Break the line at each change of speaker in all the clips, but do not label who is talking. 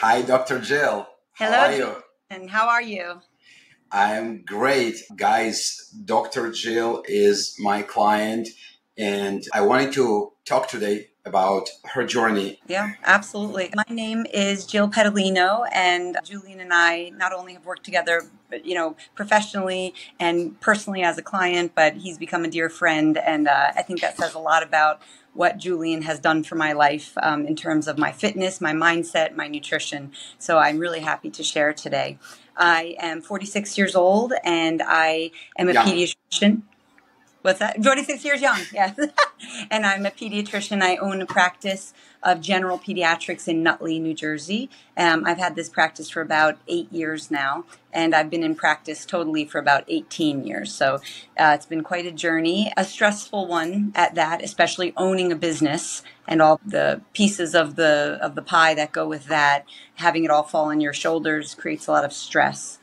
Hi, Dr. Jill. How
Hello,
are you?
Julian. How are you?
I'm great. Guys, Dr. Jill is my client, and I wanted to talk today about her journey.
Yeah, absolutely. My name is Jill Pedalino, and Julian and I not only have worked together, but, professionally and personally as a client, but he's become a dear friend. And I think that says a lot about what Julian has done for my life in terms of my fitness, my mindset, my nutrition. So I'm really happy to share today. I am 46 years old, and I am a
Young.
pediatrician. What's that? 26 years young, yes. And I'm a pediatrician. I own a practice of general pediatrics in Nutley, New Jersey. I've had this practice for about 8 years now, and I've been in practice totally for about 18 years. So it's been quite a journey, a stressful one at that, especially owning a business and all the pieces of the pie that go with that. Having it all fall on your shoulders creates a lot of stress.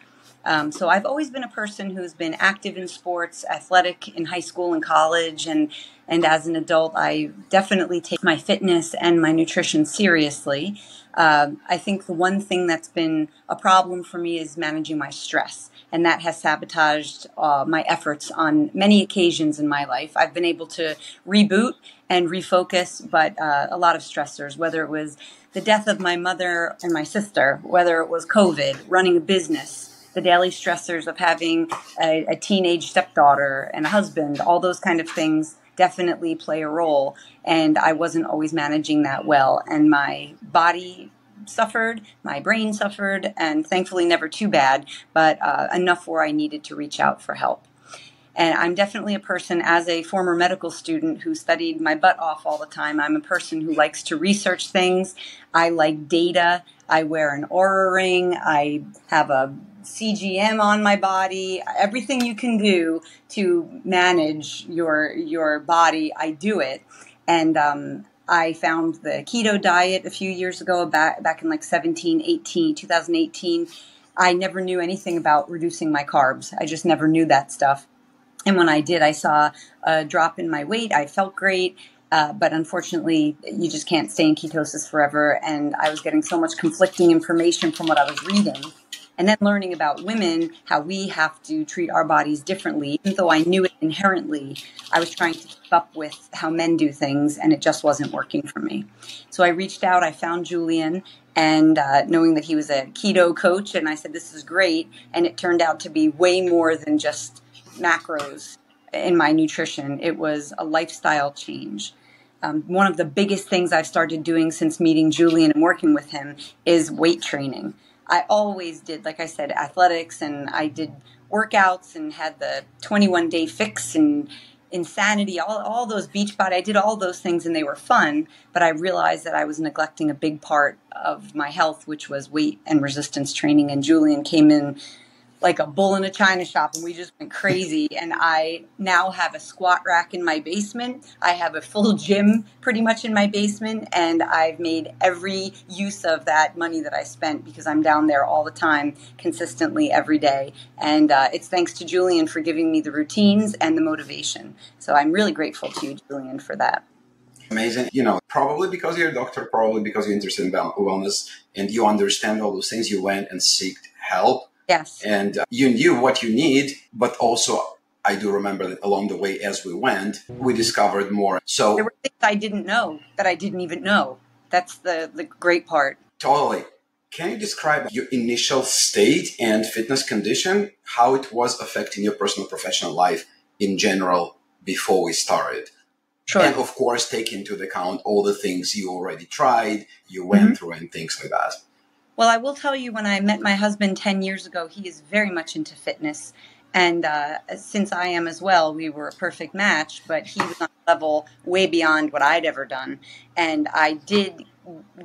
So I've always been a person who's been active in sports, athletic in high school and college, and as an adult, I definitely take my fitness and my nutrition seriously. I think the one thing that's been a problem for me is managing my stress, and that has sabotaged my efforts on many occasions in my life. I've been able to reboot and refocus, but a lot of stressors, whether it was the death of my mother and my sister, whether it was COVID, running a business, the daily stressors of having a teenage stepdaughter and a husband, all those kind of things definitely play a role. And I wasn't always managing that well. And my body suffered, my brain suffered, and thankfully never too bad, but enough where I needed to reach out for help. And I'm definitely a person, as a former medical student who studied my butt off all the time, I'm a person who likes to research things. I like data. I wear an Oura ring. I have a CGM on my body. Everything you can do to manage your body, I do it. And I found the keto diet a few years ago, back in like 2018. I never knew anything about reducing my carbs. I just never knew that stuff. And when I did, I saw a drop in my weight. I felt great. But unfortunately, you just can't stay in ketosis forever. And I was getting so much conflicting information from what I was reading. And then learning about women, how we have to treat our bodies differently. Even though I knew it inherently, I was trying to keep up with how men do things, and it just wasn't working for me. So I reached out. I found Julian, and knowing that he was a keto coach, and I said, this is great. And it turned out to be way more than just macros in my nutrition. It was a lifestyle change. One of the biggest things I've started doing since meeting Julian and working with him is weight training. I always did, like I said, athletics, and I did workouts and had the 21-day fix and insanity, all those beach body. I did all those things and they were fun, but I realized that I was neglecting a big part of my health, which was weight and resistance training. And Julian came in like a bull in a china shop, and we just went crazy. And I now have a squat rack in my basement. I have a full gym pretty much in my basement, and I've made every use of that money that I spent because I'm down there all the time, consistently every day. And it's thanks to Julian for giving me the routines and the motivation. So I'm really grateful to you, Julian, for that.
Amazing. Probably because you're a doctor, probably because you're interested in wellness and you understand all those things, you went and sought help.
Yes.
And you knew what you need, but also I do remember that along the way as we went, we discovered more. So
there were things I didn't know that I didn't even know. That's the great part.
Totally. Can you describe your initial state and fitness condition, how it was affecting your personal professional life in general before we started?
Sure.
And of course, take into account all the things you already tried, you went through and things like that.
Well, I will tell you, when I met my husband 10 years ago, he is very much into fitness. And since I am as well, we were a perfect match, but he was on a level way beyond what I'd ever done. And I did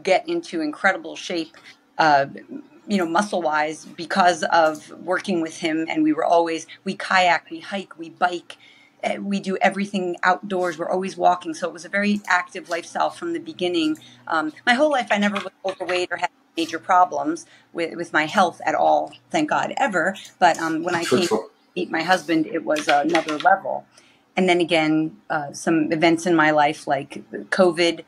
get into incredible shape, muscle-wise, because of working with him. And we kayak, we hike, we bike. We do everything outdoors. We're always walking. So it was a very active lifestyle from the beginning. My whole life, I never was overweight or had major problems with my health at all, thank God, ever. But when I came to meet my husband, it was another level. And then again, some events in my life like COVID,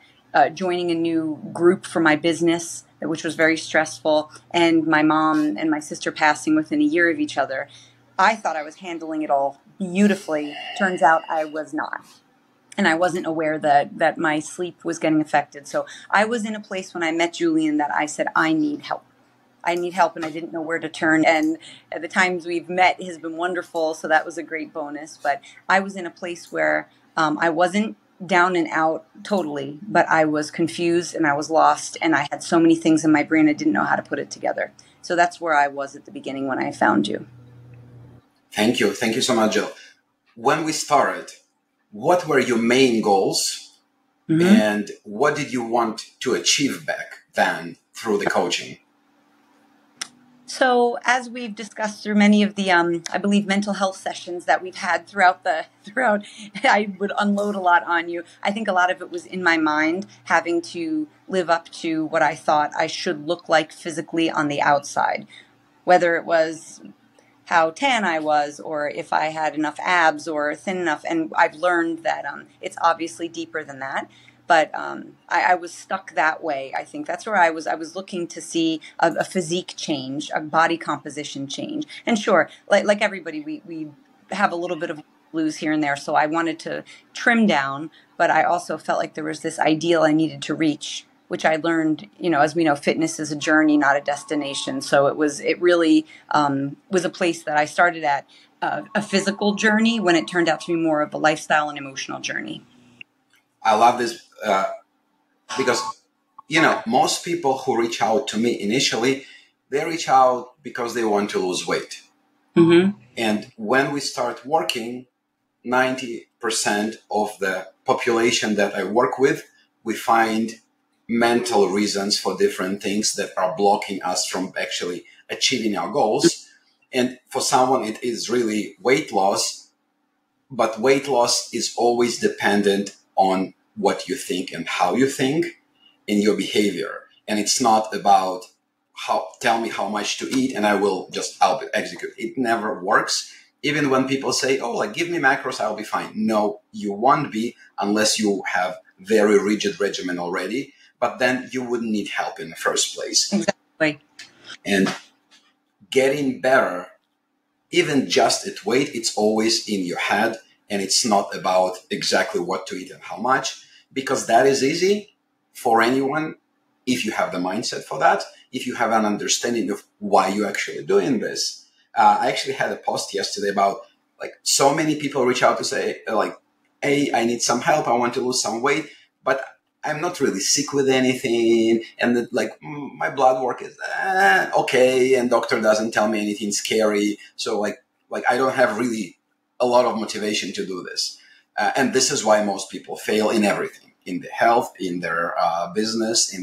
joining a new group for my business which was very stressful, and my mom and my sister passing within a year of each other, I thought I was handling it all beautifully. Turns out I was not. And I wasn't aware that my sleep was getting affected. So I was in a place when I met Julian that I said, I need help. I need help, and I didn't know where to turn. And at the times we've met has been wonderful, so that was a great bonus. But I was in a place where I wasn't down and out totally, but I was confused and I was lost, and I had so many things in my brain I didn't know how to put it together. So that's where I was at the beginning when I found you.
Thank you. Thank you so much, Jill. When we started, what were your main goals, and what did you want to achieve back then through the coaching?
So, as we've discussed through many of the, I believe, mental health sessions that we've had throughout, I would unload a lot on you. I think a lot of it was in my mind, having to live up to what I thought I should look like physically on the outside, whether it was how tan I was, or if I had enough abs or thin enough. And I've learned that it's obviously deeper than that. But I was stuck that way. I think that's where I was. I was looking to see a physique change, a body composition change. And sure, like everybody, we have a little bit of blues here and there. So I wanted to trim down, but I also felt like there was this ideal I needed to reach, which I learned, as we know, fitness is a journey, not a destination. So it really was a place that I started at a physical journey when it turned out to be more of a lifestyle and emotional journey.
I love this because, most people who reach out to me initially, they reach out because they want to lose weight.
Mm-hmm.
And when we start working, 90% of the population that I work with, we find mental reasons for different things that are blocking us from actually achieving our goals. And for someone, it is really weight loss, but weight loss is always dependent on what you think and how you think in your behavior. And it's not about tell me how much to eat and I'll execute. It never works. Even when people say, give me macros, I'll be fine. No, you won't be unless you have very rigid regimen already, but then you wouldn't need help in the first place.
Exactly.
And getting better, even just at weight, it's always in your head. And it's not about exactly what to eat and how much, because that is easy for anyone if you have the mindset for that, if you have an understanding of why you're actually doing this. I actually had a post yesterday about so many people reach out to say hey, I need some help. I want to lose some weight, but I'm not really sick with anything. And my blood work is okay. And doctor doesn't tell me anything scary. So I don't have really a lot of motivation to do this. And this is why most people fail in everything, in their health, in their business,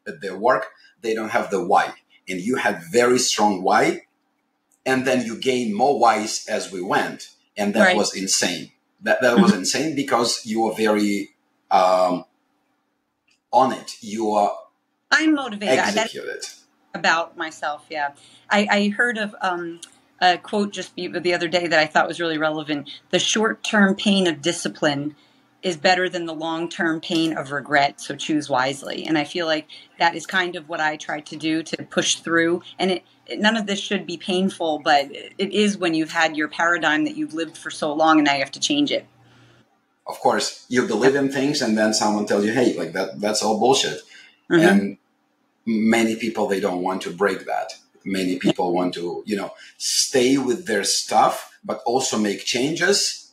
at their work. They don't have the why. And you had very strong why. And then you gain more whys as we went. And that was insane. That was insane because you were very on it. You are
I'm motivated.
Executed.
About myself, yeah. I heard of a quote just the other day that I thought was really relevant. The short-term pain of discipline is better than the long-term pain of regret, so choose wisely. And I feel like that is kind of what I try to do to push through. And none of this should be painful, but it is when you've had your paradigm that you've lived for so long and now you have to change it.
Of course, you believe in things and then someone tells you, hey, that's all bullshit.
Mm-hmm.
And many people, they don't want to break that. Many people want to, stay with their stuff, but also make changes,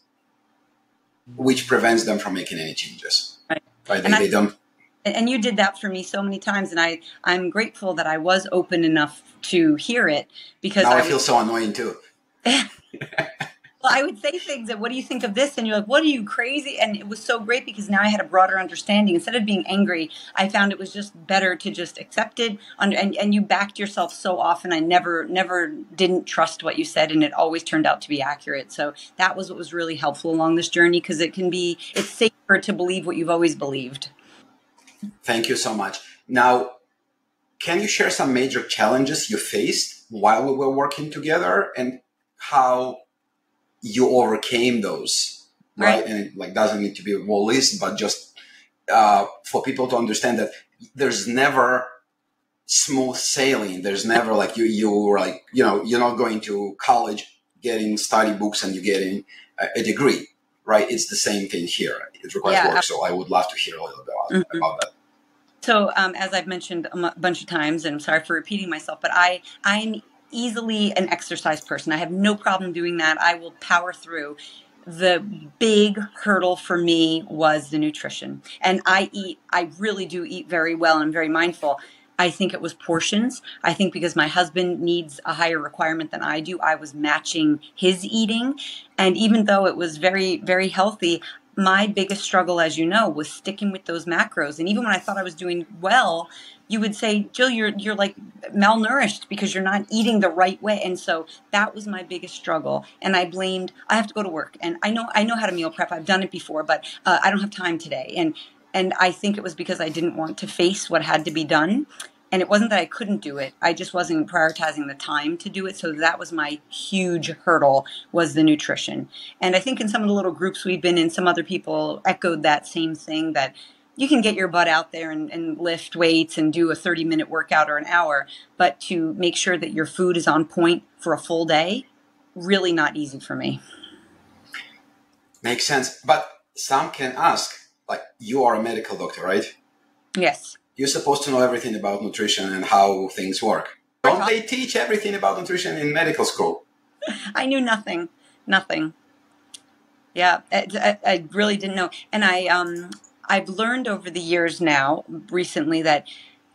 which prevents them from making any changes.
Right.
They don't. And
you did that for me so many times, and I'm grateful that I was open enough to hear it, because
now I feel so annoying too.
Well, I would say things that, what do you think of this? And you're like, what are you, crazy? And it was so great because now I had a broader understanding. Instead of being angry, I found it was just better to just accept it. And you backed yourself so often. I never didn't trust what you said, and it always turned out to be accurate. So that was what was really helpful along this journey, because it's safer to believe what you've always believed.
Thank you so much. Now, can you share some major challenges you faced while we were working together and how you overcame those, right? And it doesn't need to be a whole list, but just for people to understand that there's never smooth sailing. There's never like you're like, you're not going to college getting study books and you're getting a degree, right? It's the same thing here. It requires work. So I would love to hear a little bit about that.
So as I've mentioned a bunch of times, and I'm sorry for repeating myself, but I'm easily an exercise person. I have no problem doing that. I will power through. The big hurdle for me was the nutrition. And I really do eat very well. I'm very mindful. I think it was portions. I think because my husband needs a higher requirement than I do, I was matching his eating. And even though it was very, very healthy, my biggest struggle, as you know, was sticking with those macros. And even when I thought I was doing well, you would say, Jill, you're like malnourished because you're not eating the right way. And so that was my biggest struggle. And I have to go to work, and I know how to meal prep. I've done it before, but I don't have time today. And I think it was because I didn't want to face what had to be done. And it wasn't that I couldn't do it. I just wasn't prioritizing the time to do it. So that was my huge hurdle, was the nutrition. And I think in some of the little groups we've been in, some other people echoed that same thing, that you can get your butt out there and lift weights and do a 30-minute workout or an hour, but to make sure that your food is on point for a full day, really not easy for me.
Makes sense. But some can ask, like, you are a medical doctor, right?
Yes.
You're supposed to know everything about nutrition and how things work. Don't they teach everything about nutrition in medical school?
I knew nothing. Yeah, I really didn't know. And I've learned over the years now, recently, that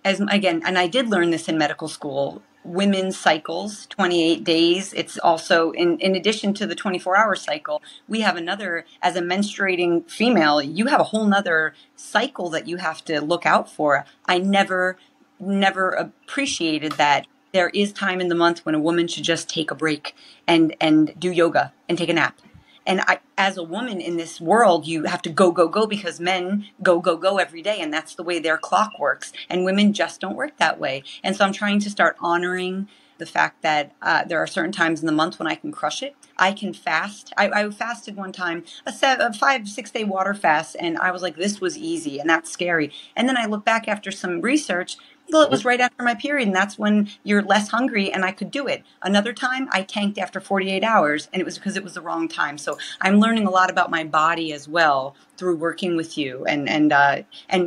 and I did learn this in medical school, women's cycles, 28 days. It's also, in addition to the 24-hour cycle, we have another, as a menstruating female, you have a whole nother cycle that you have to look out for. I never appreciated that there is time in the month when a woman should just take a break and do yoga and take a nap. And as a woman in this world, you have to go because men go every day. And that's the way their clock works. And women just don't work that way. And so I'm trying to start honoring the fact that there are certain times in the month when I can crush it. I can fast. I fasted one time, a 5-6 day water fast. And I was like, this was easy. And that's scary. And then I look back after some research. Well, it was right after my period, and that's when you're less hungry, and I could do it. Another time, I tanked after 48 hours, and it was because it was the wrong time. So I'm learning a lot about my body as well through working with you. And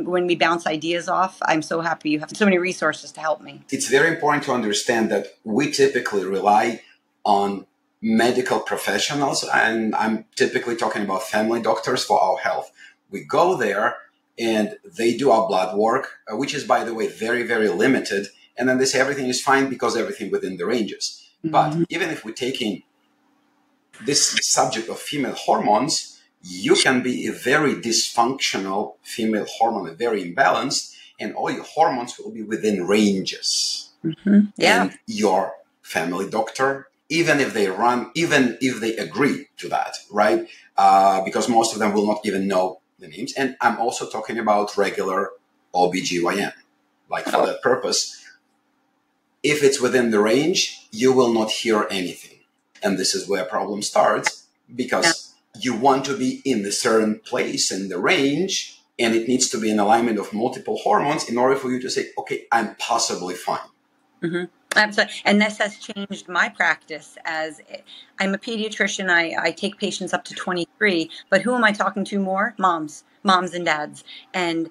when we bounce ideas off, I'm so happy you have so many resources to help me.
It's very important to understand that we typically rely on medical professionals, and I'm typically talking about family doctors, for our health. We go there, and they do our blood work, which is, by the way, very, very limited. And then they say everything is fine because everything within the ranges. Mm-hmm. But even if we're taking this subject of female hormones, you can be a very dysfunctional female hormone, very imbalanced, and all your hormones will be within ranges.
Mm-hmm. Yeah.
And your family doctor, even if they agree to that, right? Because most of them will not even know the names. And I'm also talking about regular OBGYN, like for that purpose. If it's within the range, you will not hear anything. And this is where problem starts, because you want to be in a certain place in the range, and it needs to be in alignment of multiple hormones in order for you to say, okay, I'm possibly fine.
Mm-hmm. Absolutely. And this has changed my practice. As I'm a pediatrician, I take patients up to 23, but who am I talking to more? Moms and dads, and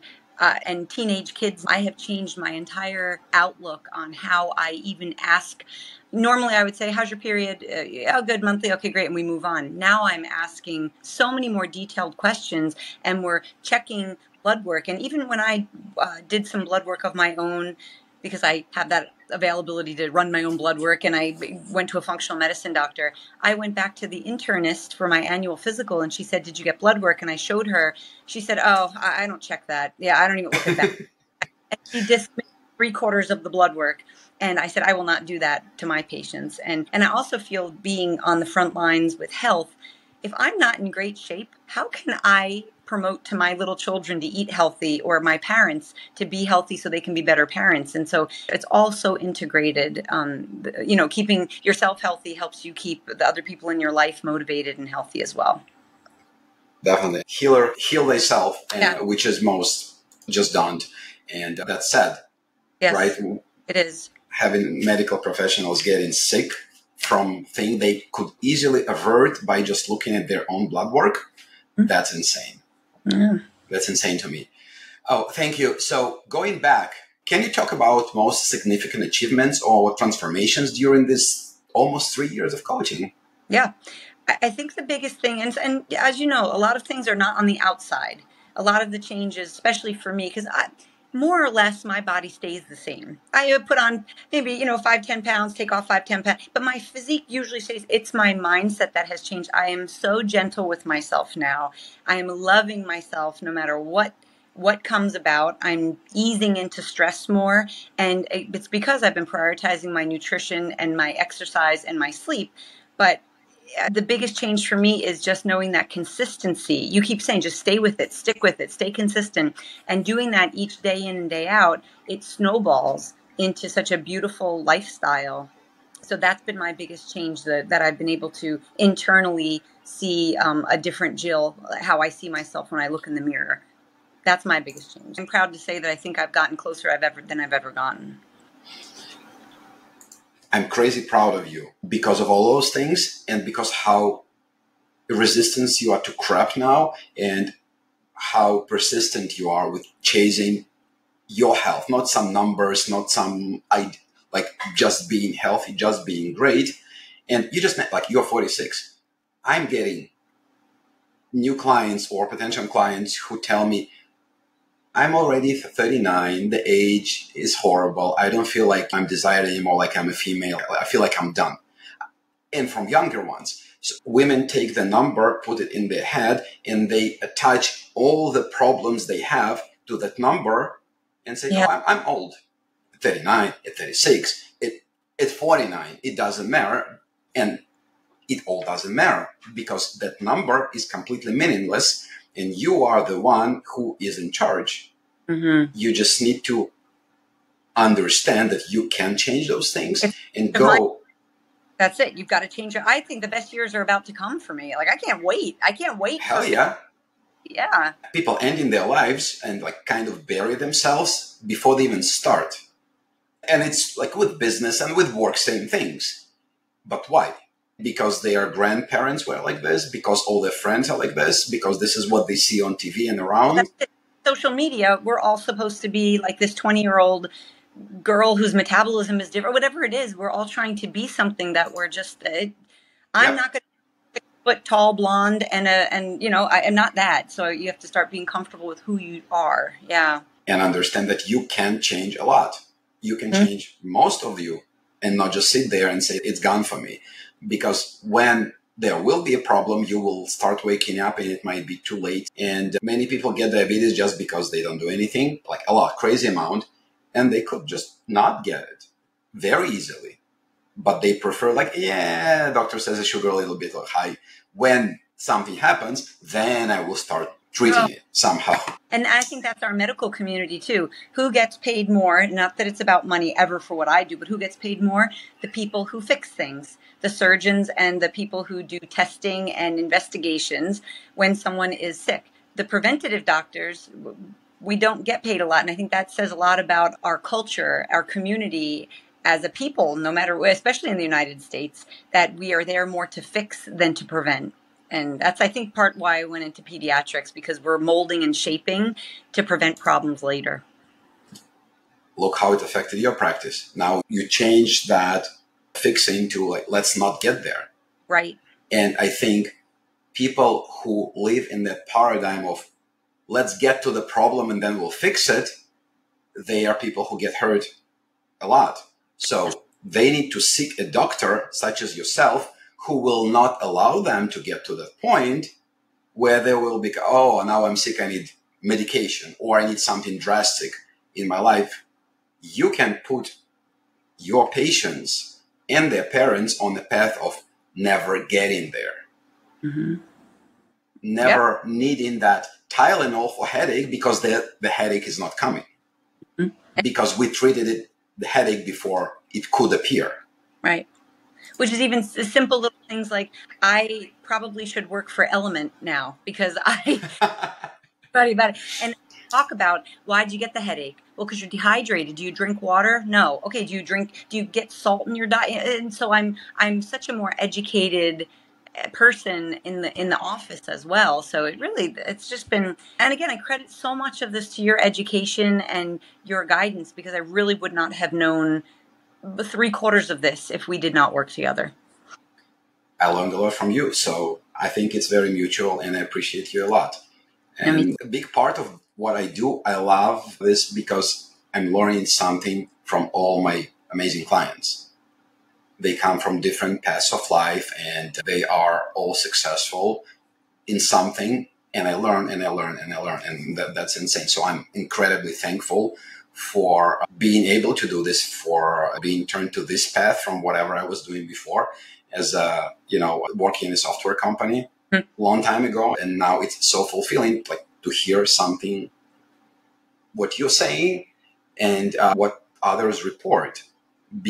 teenage kids. I have changed my entire outlook on how I even ask. Normally I would say, how's your period? Oh, good, monthly. Okay, great. And we move on. Now I'm asking so many more detailed questions, and we're checking blood work. And even when I did some blood work of my own, because I have that availability to run my own blood work, and I went to a functional medicine doctor, I went back to the internist for my annual physical, and she said, did you get blood work? And I showed her. She said, oh, I don't check that. Yeah, I don't even look at that. And she dismissed 3/4 of the blood work. And I said, I will not do that to my patients. And I also feel, being on the front lines with health, if I'm not in great shape, how can I promote to my little children to eat healthy, or my parents to be healthy so they can be better parents? And so it's all so integrated. Keeping yourself healthy helps you keep the other people in your life motivated and healthy as well.
Definitely. Heal thyself, which is most just done. And that said, right?
It is.
Having medical professionals getting sick from things they could easily avert by just looking at their own blood work, that's insane.
Yeah.
That's insane to me. Oh, thank you. So going back, can you talk about most significant achievements or transformations during this almost 3 years of coaching?
Yeah. I think the biggest thing, and as you know, a lot of things are not on the outside. A lot of the changes, especially for me, because more or less my body stays the same. I put on maybe 5-10 pounds, take off 5-10 pounds, but my physique usually stays. It's my mindset that has changed. I am so gentle with myself now. I am loving myself no matter what comes about. I'm easing into stress more, and it's because I've been prioritizing my nutrition and my exercise and my sleep. But the biggest change for me is just knowing that consistency. You keep saying just stay with it, stick with it, stay consistent. And doing that each day in and day out, it snowballs into such a beautiful lifestyle. So that's been my biggest change, that I've been able to internally see a different Jill, how I see myself when I look in the mirror. That's my biggest change. I'm proud to say that I think I've gotten closer than I've ever gotten.
I'm crazy proud of you because of all those things and because how resistant you are to crap now and how persistent you are with chasing your health, not some numbers, not some like just being healthy, just being great. And you just met, like, you're 46. I'm getting new clients or potential clients who tell me, I'm already 39. The age is horrible. I don't feel like I'm desired anymore, like I'm a female. I feel like I'm done. And from younger ones. So women take the number, put it in their head, and they attach all the problems they have to that number and say,
Yeah.
no, I'm old. At 39, at 36, at 49, it doesn't matter. And it all doesn't matter because that number is completely meaningless and you are the one who is in charge.
Mm-hmm.
You just need to understand that you can change those things and go.
That's it. You've got to change it. I think the best years are about to come for me. Like, I can't wait. I can't wait.
Hell yeah.
Yeah.
People ending their lives and like kind of bury themselves before they even start. And it's like with business and with work, same things. But why? Because their grandparents were like this, because all their friends are like this, because this is what they see on TV and around.
Well, social media, we're all supposed to be like this 20-year-old girl whose metabolism is different, whatever it is. We're all trying to be something that we're just, I'm not going to 6-foot tall blonde and I am not that. So you have to start being comfortable with who you are. Yeah.
And understand that you can change a lot. You can change most of you and not just sit there and say, it's gone for me. Because when there will be a problem, you will start waking up and it might be too late. And many people get diabetes just because they don't do anything, like a lot, crazy amount. And they could just not get it very easily. But they prefer like, yeah, doctor says the sugar a little bit high. When something happens, then I will start treating it somehow.
And I think that's our medical community too. Who gets paid more? Not that it's about money ever for what I do, but who gets paid more? The people who fix things, the surgeons and the people who do testing and investigations when someone is sick. The preventative doctors, we don't get paid a lot. And I think that says a lot about our culture, our community as a people, no matter what, especially in the United States, that we are there more to fix than to prevent. And that's, I think, part why I went into pediatrics, because we're molding and shaping to prevent problems later.
Look how it affected your practice. Now you change that fixing to like, let's not get there.
Right.
And I think people who live in that paradigm of let's get to the problem and then we'll fix it, they are people who get hurt a lot. So they need to seek a doctor such as yourself who will not allow them to get to that point where they will be, oh, now I'm sick, I need medication, or I need something drastic in my life. You can put your patients and their parents on the path of never getting there. Never needing that Tylenol for headache because the headache is not coming. Because we treated the headache before it could appear.
Right. Which is even simple little things like, I probably should work for Element now because I study about it. And talk about, why did you get the headache? Well, because you're dehydrated. Do you drink water? No. Okay. Do you get salt in your diet? And so I'm such a more educated person in the office as well. So it's just been, and again, I credit so much of this to your education and your guidance, because I really would not have known 3/4 of this if we did not work together.
I learned a lot from you. So I think it's very mutual and I appreciate you a lot. And a big part of what I do, I love this because I'm learning something from all my amazing clients. They come from different paths of life and they are all successful in something. And I learn and I learn and I learn. And that's insane. So I'm incredibly thankful for being able to do this, for being turned to this path from whatever I was doing before as working in a software company long time ago. And now it's so fulfilling, like, to hear something, what you're saying and what others report,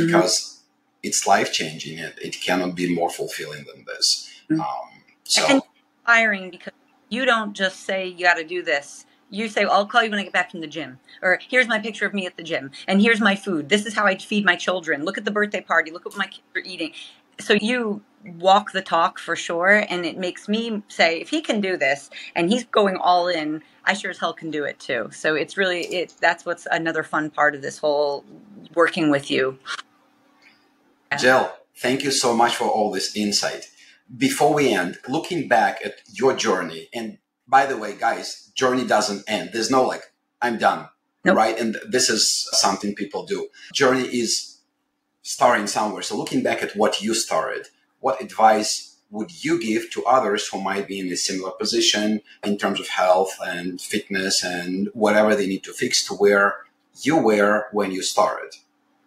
because it's life-changing. It cannot be more fulfilling than this.
And inspiring, because you don't just say you got to do this. You say, well, I'll call you when I get back from the gym. Or here's my picture of me at the gym. And here's my food. This is how I feed my children. Look at the birthday party. Look at what my kids are eating. So you walk the talk for sure. And it makes me say, if he can do this and he's going all in, I sure as hell can do it too. So it's really, that's what's another fun part of this whole working with you.
Jill, thank you so much for all this insight. Before we end, looking back at your journey, and by the way, guys, journey doesn't end. There's no like, I'm done, right? And this is something people do. Journey is starting somewhere. So looking back at what you started, what advice would you give to others who might be in a similar position in terms of health and fitness and whatever they need to fix to where you were when you started?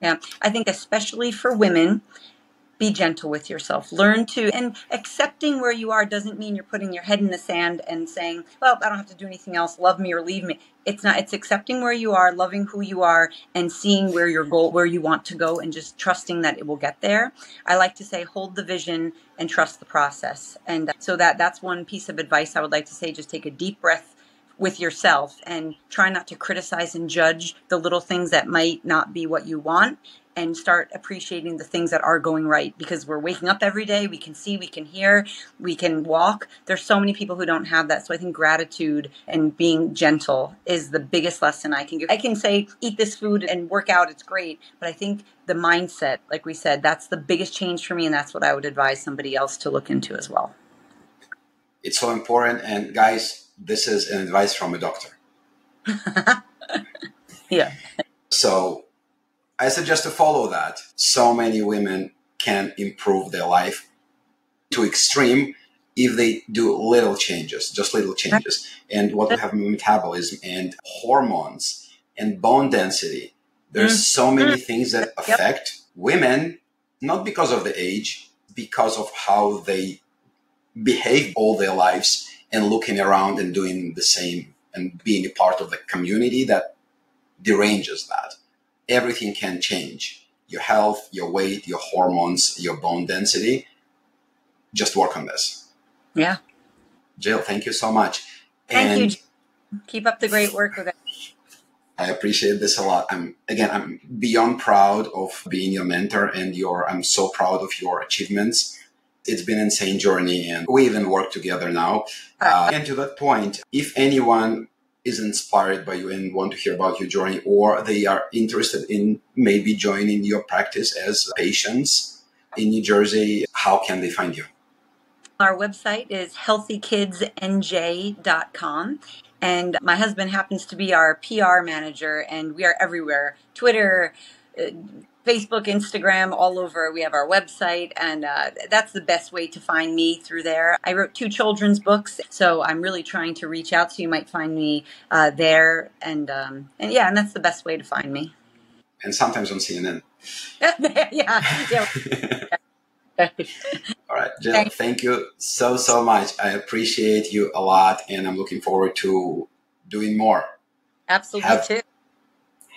Yeah, I think especially for women, be gentle with yourself. Learn to, and accepting where you are doesn't mean you're putting your head in the sand and saying, well, I don't have to do anything else. Love me or leave me. It's not, it's accepting where you are, loving who you are, and seeing where where you want to go, and just trusting that it will get there. I like to say, hold the vision and trust the process. And so that's one piece of advice I would like to say. Just take a deep breath with yourself and try not to criticize and judge the little things that might not be what you want, and start appreciating the things that are going right, because we're waking up every day. We can see, we can hear, we can walk. There's so many people who don't have that. So I think gratitude and being gentle is the biggest lesson I can give. I can say, eat this food and work out. It's great. But I think the mindset, like we said, that's the biggest change for me. And that's what I would advise somebody else to look into as well.
It's so important. And guys, this is an advice from a doctor.
Yeah.
So I suggest to follow that. So many women can improve their life to extreme if they do little changes, just little changes. And what we have metabolism and hormones and bone density. There's so many things that affect women, not because of the age, because of how they behave all their lives and looking around and doing the same and being a part of the community that deranges that. Everything can change. Your health, your weight, your hormones, your bone density. Just work on this.
Yeah.
Jill, thank you so much.
Thank you. Keep up the great work with it.
I appreciate this a lot. I'm beyond proud of being your mentor, and I'm so proud of your achievements. It's been an insane journey, and we even work together now. And to that point, if anyone is inspired by you and want to hear about your journey, or they are interested in maybe joining your practice as patients in New Jersey, how can they find you?
Our website is healthykidsnj.com. And my husband happens to be our PR manager, and we are everywhere. Twitter, Facebook, Instagram, all over. We have our website, and that's the best way to find me, through there. I wrote 2 children's books, so I'm really trying to reach out. So you might find me there, and that's the best way to find me.
And sometimes on CNN.
yeah.
All right, Jill, thank you so much. I appreciate you a lot, and I'm looking forward to doing more.
Absolutely.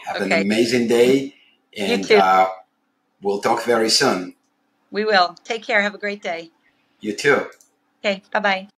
Have an amazing day, and we'll talk very soon.
We will. Take care. Have a great day.
You too.
Okay. Bye-bye.